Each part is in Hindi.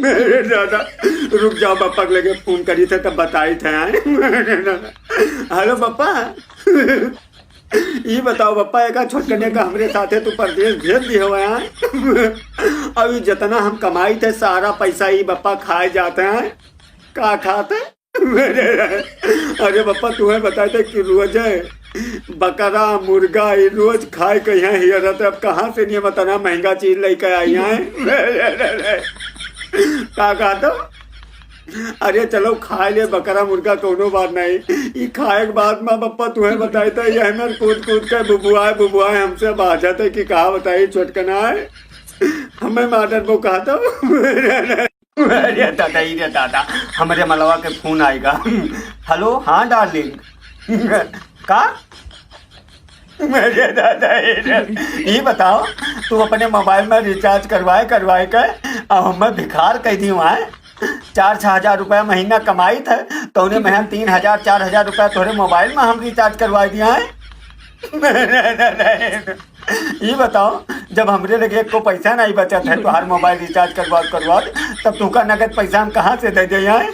मेरे दादा रुक जाओ, पप्पा के लगे फोन करी थे तब बताई थे। हेलो पप्पा, ये बताओ पप्पा, एक छोटकने का हमरे साथे तू परदेश भेज दी हो यहाँ। अभी जितना हम कमाई थे सारा पैसा ही पप्पा खाए जाते हैं। का खाते? अरे पप्पा तुम्हें बताए थे कि रोज बकरा मुर्गा ये रोज खाए के यहाँ ही रहते, अब कहाँ से नहीं बताना महंगा चीज लेके आई है। का कहा तो? अरे चलो खा ले बकरा मुर्गा, कोनो बात नहीं। ये खाए के बाद में पप्पा तुम्हें बताए थे ये हमें कूद कूद के बुबुआए हमसे बाजत है कि कहा बताइए छोटकना है हमें माटर वो कहा था। अरे दादा रे दादा, हमारे मलवा के फोन आएगा। हेलो, हाँ डार्लिंग। का? मेरे दादा ये बताओ, तू अपने मोबाइल में रिचार्ज करवाए के हमें भिखार कह दी वहाँ 4-6 हजार रुपया महीना कमाई थे तो उन्हें मैं 3,000-4,000 रुपया तोहरे मोबाइल में हम रिचार्ज करवा दिया है। ये बताओ, जब हमरे लगे को पैसा नहीं बचा था तो हर मोबाइल रिचार्ज करवा तब तुका नगद पैसा हम कहाँ से दे दिए हैं।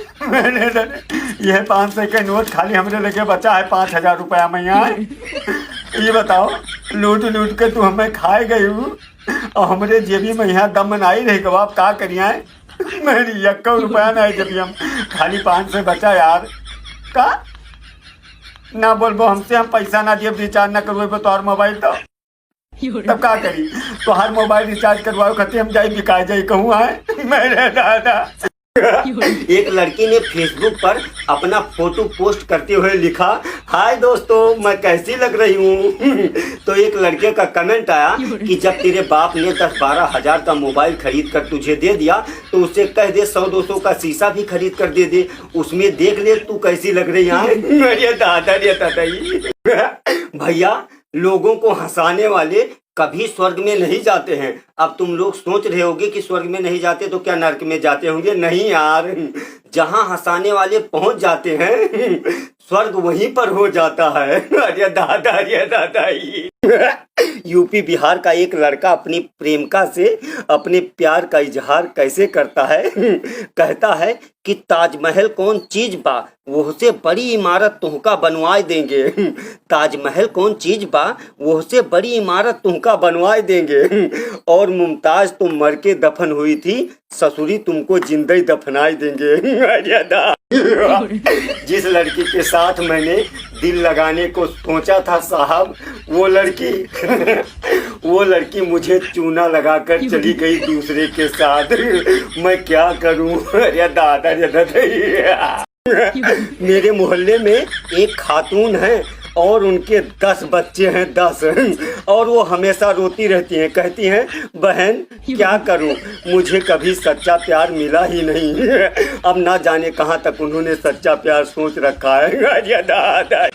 यह 500 के नोट खाली हमरे लगे बचा है 5,000 रुपया में यहाँ। ये बताओ, लूट के तू हमें खाए गई और हमरे जेबी में यहाँ दम नहीं रही गवा, आप का करिए मेरी 1 रुपया नहीं जब हम खाली 500 बचा यार। का ना बोलबो हमसे, हम पैसा ना दिए रिचार्ज ना करवे तो और मोबाइल तो तब का करी? तो हर मोबाइल रिचार्ज करवाओ खातिर हम जाई बिकाए जाई कहूँ है मेरे दादा। एक लड़की ने फेसबुक पर अपना फोटो पोस्ट करते हुए लिखा, हाय दोस्तों मैं कैसी लग रही हूँ। तो एक लड़के का कमेंट आया कि जब तेरे बाप ने 10-12 हजार का मोबाइल खरीद कर तुझे दे दिया तो उससे कह दे 100-200 का शीशा भी खरीद कर दे, उसमें देख ले तू कैसी लग रही है। अरे दादा रे दादा। भैया, लोगों को हंसाने वाले कभी स्वर्ग में नहीं जाते हैं। अब तुम लोग सोच रहे होगे कि स्वर्ग में नहीं जाते तो क्या नरक में जाते होंगे? नहीं यार, जहां हंसाने वाले पहुंच जाते हैं स्वर्ग वहीं पर हो जाता है। अरे दादा यूपी बिहार का एक लड़का अपनी प्रेमिका से अपने प्यार का इजहार कैसे करता है? कहता है कि ताजमहल कौन चीज बा, वो से बड़ी इमारत तुमका बनवाए देंगे। ताजमहल कौन चीज बा, वो से बड़ी इमारत तुमका बनवाए देंगे। और मुमताज तुम मर के दफन हुई थी, ससुरी तुमको जिंदा ही दफनाए देंगे। जिस लड़की के साथ मैंने दिल लगाने को सोचा था साहब, वो लड़की मुझे चूना लगाकर चली गई दूसरे के साथ। मैं क्या करूं? अरे दादा मेरे मोहल्ले में एक खातून है और उनके 10 बच्चे हैं, 10। और वो हमेशा रोती रहती हैं, कहती हैं बहन क्या करूं, मुझे कभी सच्चा प्यार मिला ही नहीं। अब ना जाने कहां तक उन्होंने सच्चा प्यार सोच रखा है। दादा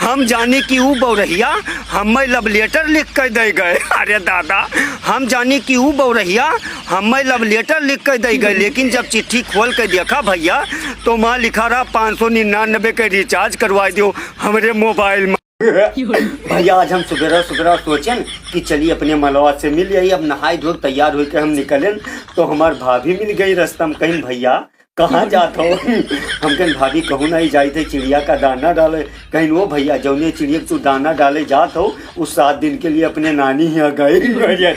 हम जाने की वो बौरहिया हमें लव लेटर लिख कर दे गए। अरे दादा, हम जाने की वो बौरहिया हमें लव लेटर लिख कर दे गए, लेकिन जब चिट्ठी खोल कर देखा भैया तो वहाँ लिखा रहा 599 का रिचार्ज करवा दो हमारे मोबाइल में। भैया आज हम सुबह सोचें कि चलिए अपने मलवा से मिल जाइए। अब नहाए धो तैयार होकर हम निकलें तो हमार भाभी मिल गई रास्ता में। कहीं भैया कहाँ जात हो? हम कहीं भाभी कहूँ नहीं जाए थे चिड़िया का दाना डाले। कहीं वो भैया जौने चिड़िया तू दाना डाले जात हो उस 7 दिन के लिए अपने नानी यहाँ गए।